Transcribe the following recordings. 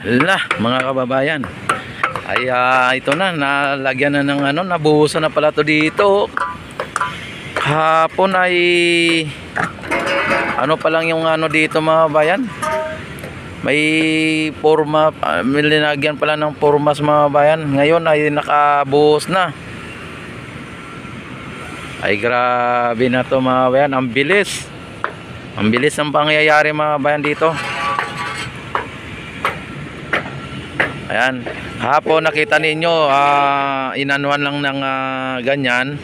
Lah, mga kababayan, ay ito na, nalagyan na ng ano, nabuhusan na pala to dito. Hapon ay ano pa lang yung ano dito mga bayan, may forma, may linagyan pala ng formas mga bayan. Ngayon ay nakabuhos na. Ay grabe na to mga bayan, ang bilis ng pangyayari mga bayan dito. Ayan, hapon nakita ninyo, inanuan lang ng ganyan.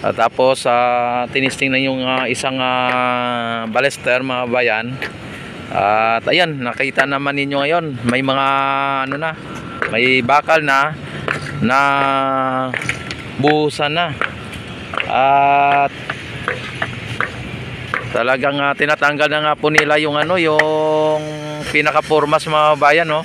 Tapos tinisting na yung isang balester mga bayan. At ayan, nakita naman ninyo ngayon, may mga ano na, may bakal na buhusan na. At talagang tinatanggal na nga po nila yung ano, yung pinaka-formas mga bayan, no.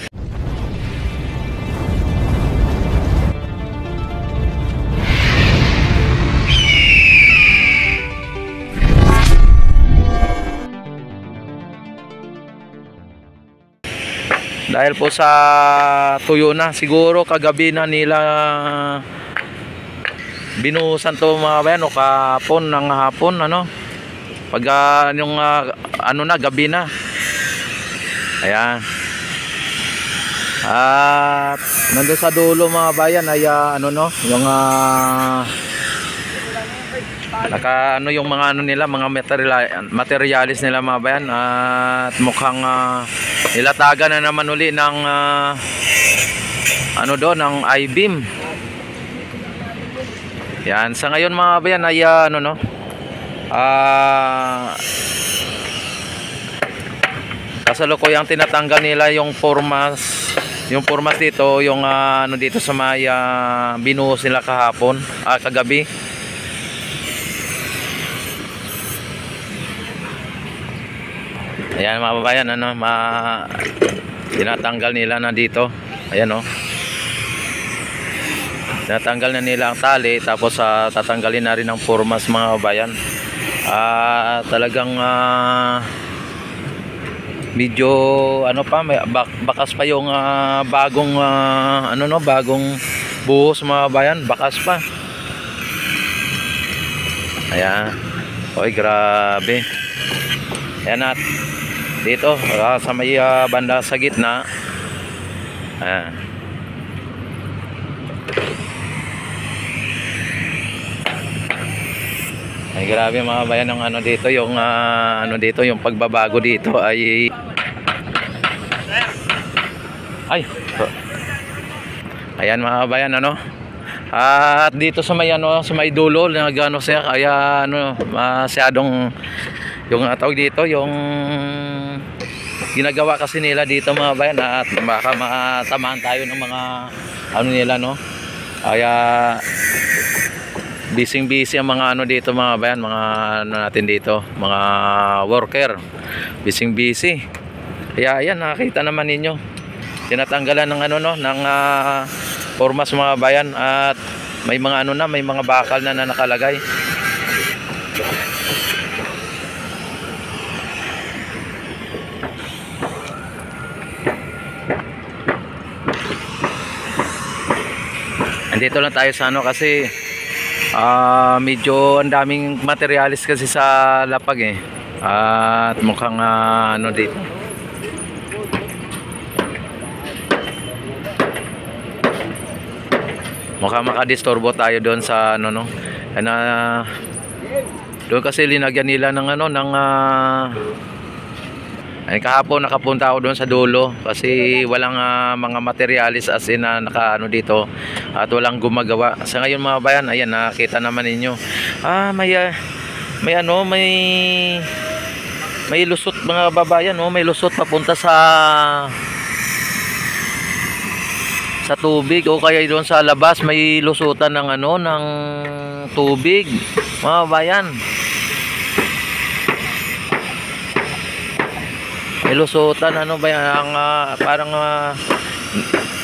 Dahil po sa tuyo na, siguro kagabi na nila binuhusan to mga bayan, o kahapon ng hapon, ano, pag yung ano na, gabi na. Ayan. At nandun sa dulo mga bayan ay ano, no, yung naka ano yung mga ano nila, mga materialis nila mga bayan. At mukhang nilatagan na naman uli ng ano doon, ng I-beam. Yan, sa ngayon mga bayan ay ano, no, kasalukuyang tinatanggal nila yung formas dito, yung ano dito sa may binuhos nila kahapon, kagabi. Ayan mga babayan, ano, tinatanggal nila na dito. Ayan, oh. Tinatanggal na nila ang tali, tapos tatanggalin na rin ang formas mga babayan. Talagang medyo ano pa, may bakas pa yung bagong ano, no, bagong buhos mga babayan, bakas pa. Ayan. Oy, grabe. Ayan at dito sa may banda sa gitna. Ayan. Ay grabe mga bayan, ng ano dito, yung ano dito, yung pagbabago dito ay ayan mga bayan, ano. At dito sa may ano, sa may dulo nagano siya, kaya ano, masyadong yung tawag dito, yung ginagawa kasi nila dito mga bayan, at baka matamaan tayo ng mga ano nila, no. Kaya busy ang mga ano dito mga bayan, mga ano natin dito, mga worker, busy. Kaya ayan, nakita naman ninyo, tinatanggalan ng ano, no, ng formas mga bayan. At may mga ano na, may mga bakal na nakalagay. Andito lang tayo sa ano, kasi medyo ang daming materialis kasi sa lapag, at mukhang ano dito, mukhang makadisturbo tayo doon sa ano, no. Doon kasi linagyan nila ng ano, ng kahapon nakapunta ako doon sa dulo kasi walang mga materialis as in naka ano dito, at walang gumagawa. Sa ngayon mga bayan, ayan, nakita naman ninyo, may ano, may lusot mga babayan, no, may lusot papunta sa tubig, o kaya doon sa labas may lusutan ng ano, ng tubig mga bayan. May lusutan, ano ba yan, ang parang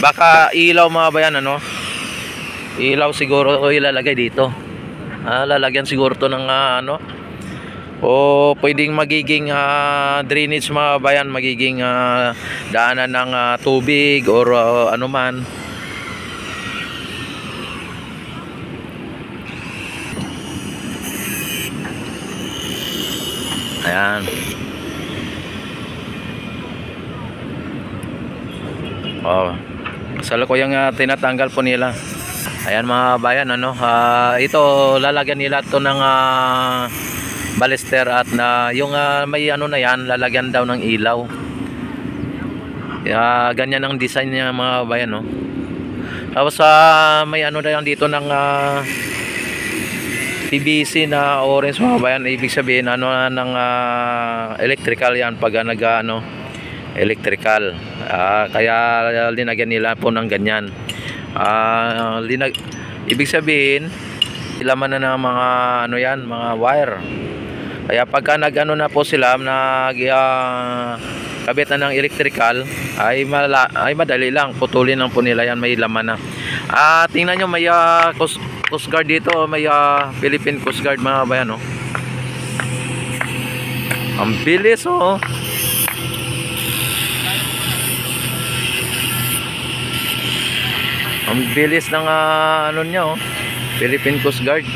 baka ilaw mga bayan, ano, ilaw siguro o ilalagay dito. Lalagyan siguro to ng ano, o pwedeng magiging drainage mga bayan, magiging daanan ng tubig or ano man. Ayan. Oh, salukuyang tinatanggal po nila. Ayan mga bayan, ano, ito lalagyan nila to ng balister at yung may ano na yan, lalagyan daw ng ilaw. Ganyan ang design niya mga bayan, no. Tapos may ano na yan dito ng PVC na orange mga bayan, ibig sabihin ano ng electrical yan pag ano electrical. Kaya linagyan nila po ng ganyan. Ibig sabihin ilaman na ng mga ano yan, mga wire. Kaya pagka nag-ano na po sila kabit na ng electrical ay madali lang, putulin lang po nila yan, may laman na. Tingnan nyo, may Coast Guard dito, may Philippine Coast Guard mga bayan, oh. Ang bilis, oh. Ang bilis ng ano niya, oh. Philippine Coast Guard.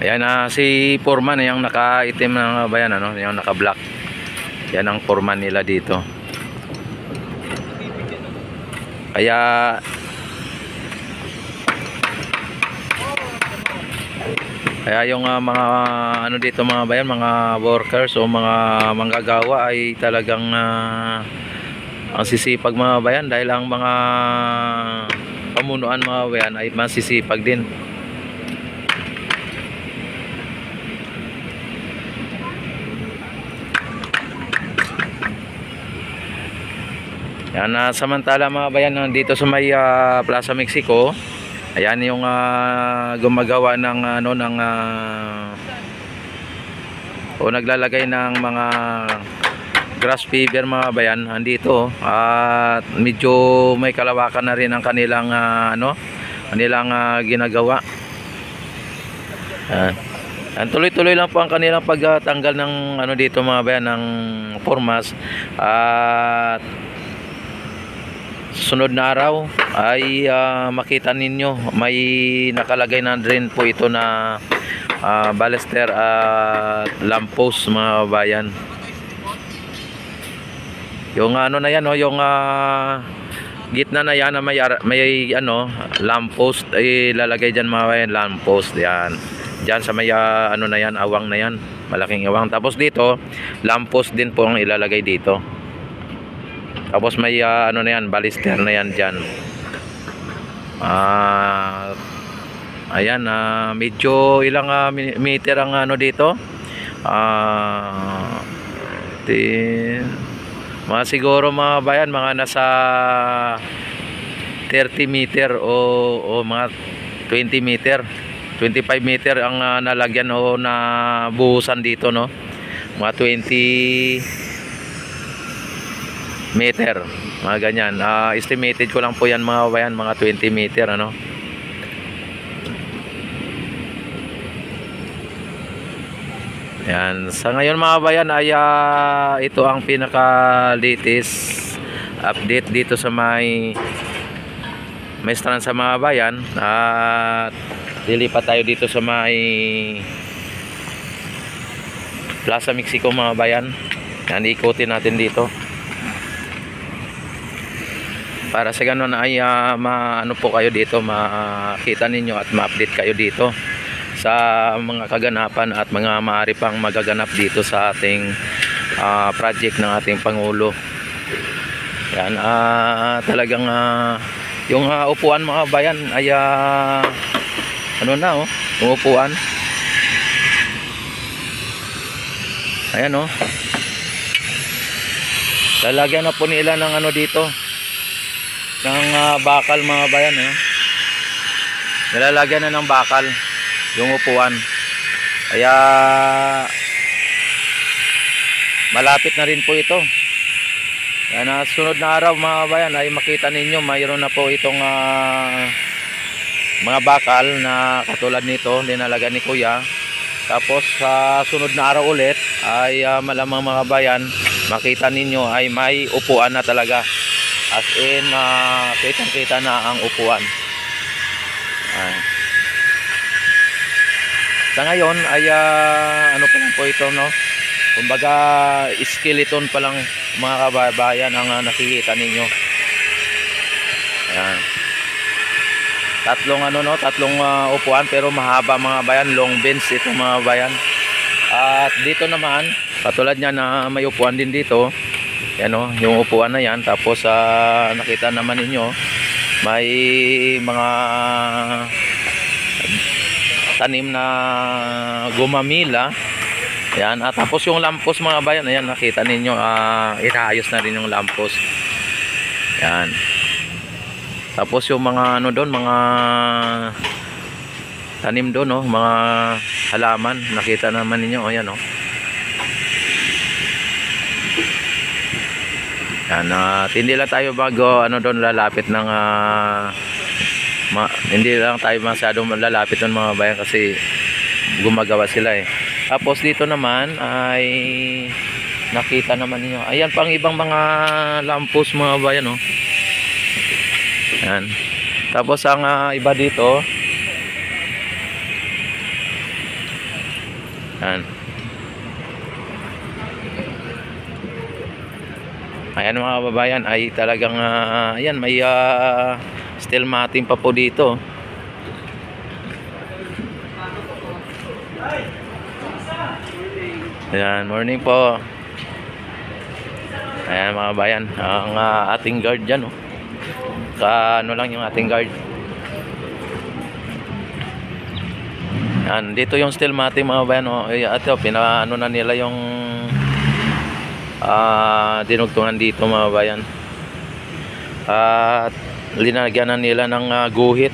Ayan si foreman yung naka-itim ng bayan, ano, yung naka-black. Yan ang foreman nila dito. Kaya yung mga ano dito mga bayan, mga workers o mga manggagawa ay talagang ang sisipag mga bayan, dahil ang mga pamunuan mga bayan ay masisipag din. Yan, samantala mga bayan, dito sa may Plaza Mexico, ayan yung gumagawa ng ano ng o naglalagay ng mga grass fiber mga bayan andito, at medyo may kalawakan na rin ang kanilang kanilang ginagawa. Tuloy-tuloy lang po ang kanilang pagtanggal ng ano dito mga bayan, ng formas. At sunod na araw ay makita ninyo may nakalagay na rin po ito na ballester at lamppost mga bayan. Yung ano na yan, yung gitna na yan na may ano lamppost ay lalagay dyan mga bayan, lamppost yan. Dyan sa may ano na yan, awang na yan, malaking awang. Tapos dito lamppost din po ang ilalagay dito. Tapos may ano na yan, balister na yan dyan. Ayan, medyo ilang meter ang ano dito. Mga siguro mga bayan, mga nasa 30 meter o mga 20 meter, 25 meter ang nalagyan o nabuhusan dito, no. Mga 20 meter, mga ganyan. Estimated ko lang po yan mga bayan, mga 20 meter, ano. Yan, sa ngayon mga bayan ay ito ang pinaka latest update dito sa may Maestranza mga bayan. At lilipat tayo dito sa may Plaza Mexico mga bayan. Yan, ikutin natin dito para sa ganun ay ano po kayo dito, makita ninyo at ma-update kayo dito sa mga kaganapan at mga maaari pang magaganap dito sa ating project ng ating Pangulo. Yan, talagang yung upuan mga bayan ay ano na, oh, yung upuan. Ayan, oh. Lalagyan na po nila ng ano dito, ng bakal mga bayan. Nilalagyan na ng bakal yung upuan. Kaya malapit na rin po ito. Yan, sunod na araw mga bayan ay makita ninyo mayroon na po itong mga bakal na katulad nito linalagyan ni Kuya. Tapos sa sunod na araw ulit ay malamang mga bayan makita ninyo ay may upuan na talaga, as in kitang kita na ang upuan. Sa ngayon ay ano pa lang po ito, no? Kumbaga skeleton pa lang mga kababayan ang nakikita ninyo. Ayan. Tatlong upuan pero mahaba mga bayan, long bench ito mga bayan. At dito naman, katulad niya na may upuan din dito. Yan yung upuan na yan. Tapos nakita naman ninyo may mga tanim na gumamila. Yan, at tapos yung lampos mga bayan, ayan nakita ninyo, inaayos na rin yung lampos. Yan. Tapos yung mga doon, mga tanim doon, mga halaman, nakita naman ninyo, ayan Yan, hindi lang tayo bago doon lalapit ng hindi lang tayo masyadong lalapit ng mga bayan kasi gumagawa sila Tapos dito naman ay nakita naman niyo. Ayan pang ibang mga lampos mga bayan Ayan. Tapos ang iba dito. Ayan. Ayan mga babayan ay talagang ayan may steel matting pa po dito. Ayan, morning po. Ayan mga bayan, ang ating guard dyan lang yung ating guard. Ayan, dito yung steel matting mga bayan ito, pinaano na nila yung dinugtungan dito mga bayan. At linagyan na nila ng guhit.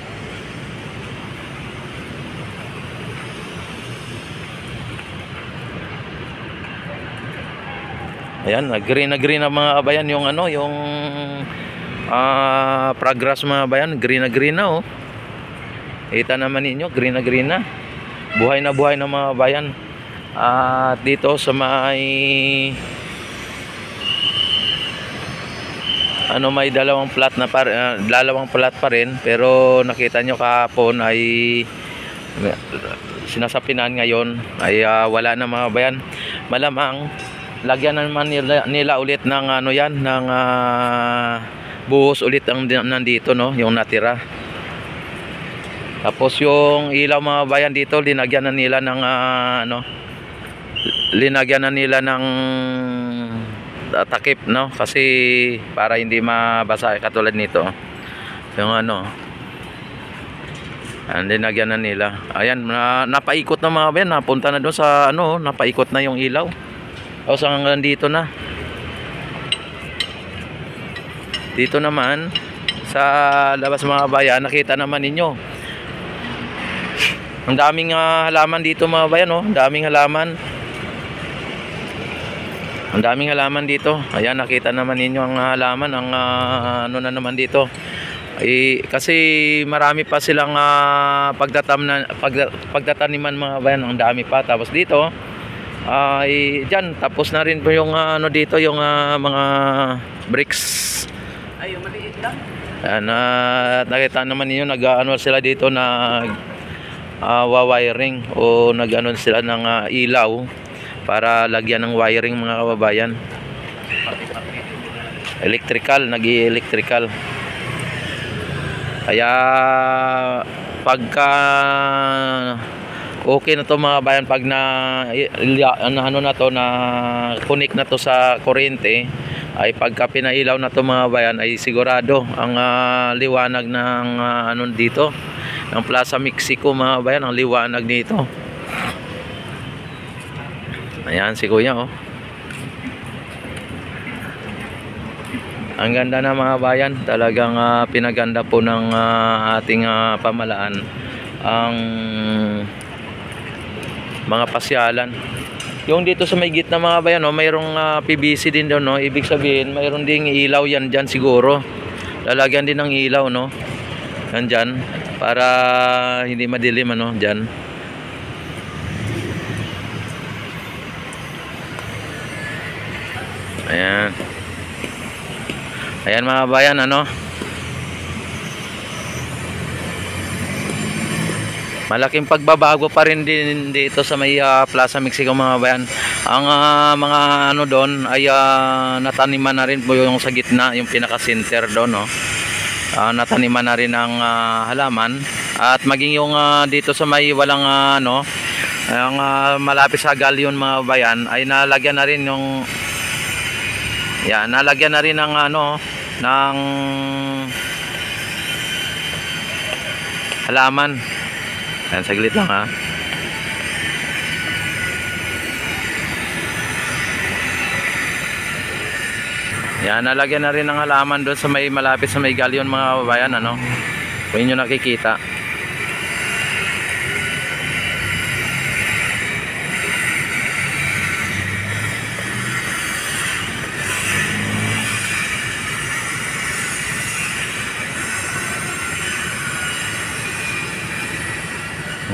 Ayan, green na mga kabayan yung yung progress mga bayan, green na Kita naman ninyo, green na. Buhay na mga bayan. At dito sa may may dalawang plat pa rin, pero nakita nyo kahapon ay sinasapinan, ngayon ay wala na mga bayan. Malamang lagyan naman nila ulit ng ng buhos ulit ang nandito yung natira. Tapos yung ilaw mga bayan dito linagyan na nila ng takip kasi para hindi mabasa katulad nito yung linagyan na nila. Ayan, napaikot na mga bayan, napunta na doon sa napaikot na yung ilaw. Tapos hanggang dito na. Dito naman sa labas mga bayan, nakita naman ninyo ang daming halaman dito mga bayan ang daming halaman dito. Ayan, nakita naman ninyo ang halaman, ang na naman dito kasi marami pa silang pagtataniman mga bayan, ang dami pa. Tapos dito dyan, tapos na rin po yung dito yung mga bricks. Ay, yung maliit lang. Ayan, nakita naman niyo sila dito na wiring o sila ng ilaw para lagyan ng wiring mga kababayan. Nag-electrical. Kaya pagka okay na to mga bayan, pag na connect na to sa kuryente, ay pagka pinailaw na to mga bayan ay sigurado ang liwanag ng dito ng Plaza Mexico mga bayan, ang liwanag dito. Ayan si Kuya Ang ganda na mga bayan, talagang pinaganda po ng ating pamalaan ang mga pasyalan. Yung dito sa may gitna mga bayan, no, mayroong PVC din doon, no. Ibig sabihin, mayroon ding ilaw yan diyan siguro. Lalagyan din ng ilaw, no. Nandiyan para hindi madilim, ano, diyan. Ayan. Ayan mga bayan, ano. Malaking pagbabago pa rin din dito sa may Plaza Mexico mga bayan. Ang mga ano doon ay nataniman na rin po yung sa gitna, yung pinaka-center doon, no. Nataniman na rin ang halaman, at maging yung dito sa may walang ano, ang malapit sa galyon mga bayan ay nalagyan na rin yung nalagyan na rin ng ano, ng halaman. Ayan, saglit lang ha. Yan, nalagyan na rin ng halaman doon sa may malapit sa may galyon mga babayan, ano. Kung inyo nakikita.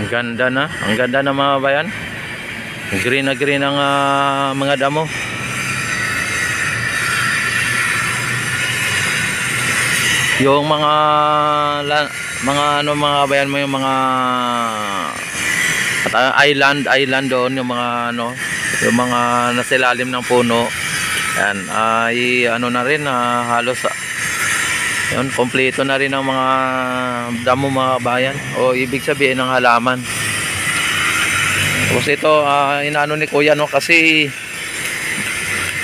Ang ganda na, mga bayan. Green na green ang mga damo. Yung mga ano mga bayan mo, yung mga island doon, yung mga ano, yung mga nasa ilalim ng puno. Yan, ay ano na rin, halos yun, kompleto na rin ang mga damo mga bayan, o ibig sabihin ng halaman. Tapos ito, inaano ni Kuya, no, kasi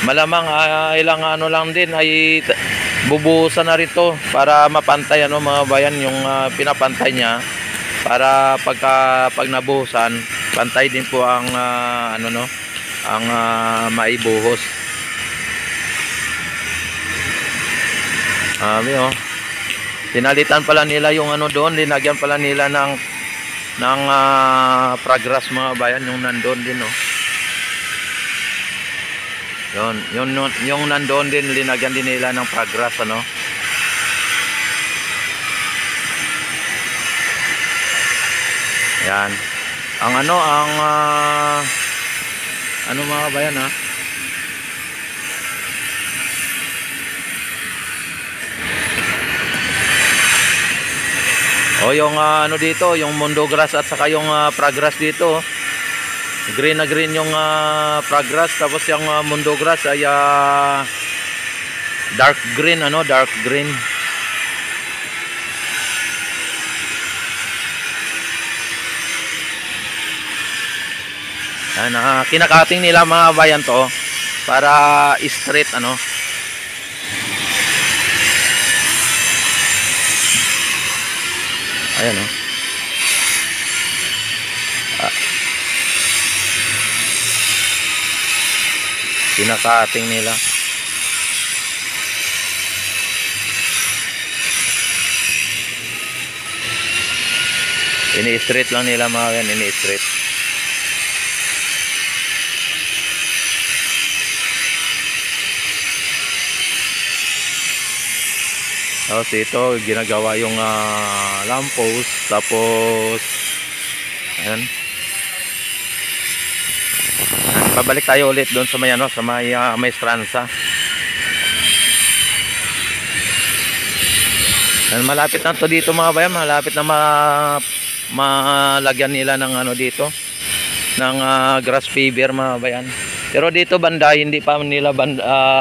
malamang ilang ano lang din ay bubuhusan na rin to para mapantay, ano mga bayan, yung pinapantay niya para pag nabuhusan, pantay din po ang ano, no, ang maibuhos. Pinalitan pala nila yung ano doon, linagyan pala nila ng progress mga bayan, yung nandoon din, no. Yung nandoon din, linagyan din nila ng progress, ano. Yan. Ang ano, ano mga bayan, ha. O yung ano dito, yung Mundo Grass at saka yung progress dito. Green na green yung progress, tapos yung Mundo Grass ay dark green, ano, dark green. Yan, kinakating nila mga bayan to para straight, ano. Ayan, oh. Kinakating nila. Ini-straight lang nila mga yan, ini-straight. Tapos ito, ginagawa yung lamppost. Tapos ayan. Pabalik tayo ulit doon sa may ano, sa may Maestranza. And malapit na to dito mga bayan, malapit na malagyan nila ng ano dito, ng grass fiber mga bayan. Pero dito banda, hindi pa nila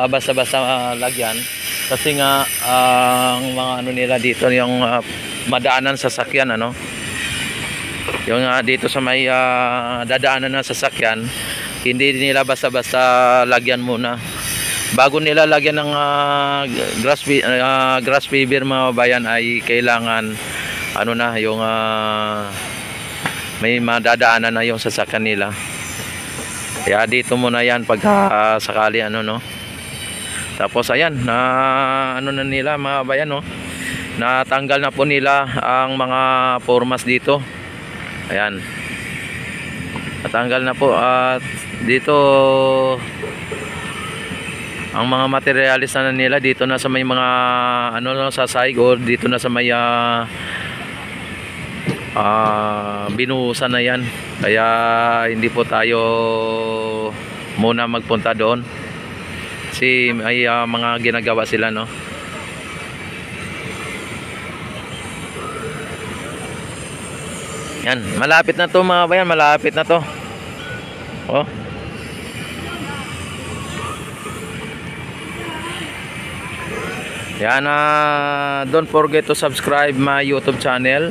basta-basta lagyan. Kasi nga ang mga ano nila dito, yung madaanan sa sasakyan, ano. Yung dito sa may dadaanan ng sasakyan, hindi nila basta-basta lagyan muna. Bago nila lagyan ng grass fiber mga bayan, ay kailangan ano na, yung may madadaanan na yung sasakyan nila. Kaya dito muna yan pagka sakali, ano, no. Tapos ayan, na ano na nila mga bayan, no? Natanggal na po nila ang mga formas dito. Ayan. Natanggal na po at dito ang mga materialis na nila dito na sa may mga ano no, sa side or dito na sa may binuhusan na yan. Kaya hindi po tayo muna magpunta doon. Kasi may mga ginagawa sila, no. Yan, malapit na to mga bayan, malapit na to. Oh. Yan, don't forget to subscribe my YouTube channel.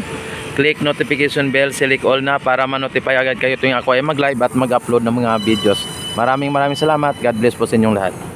Click notification bell, select all na para ma-notify agad kayo tuwing ako ay mag-live at mag-upload ng mga videos. Maraming salamat. God bless po sa inyong lahat.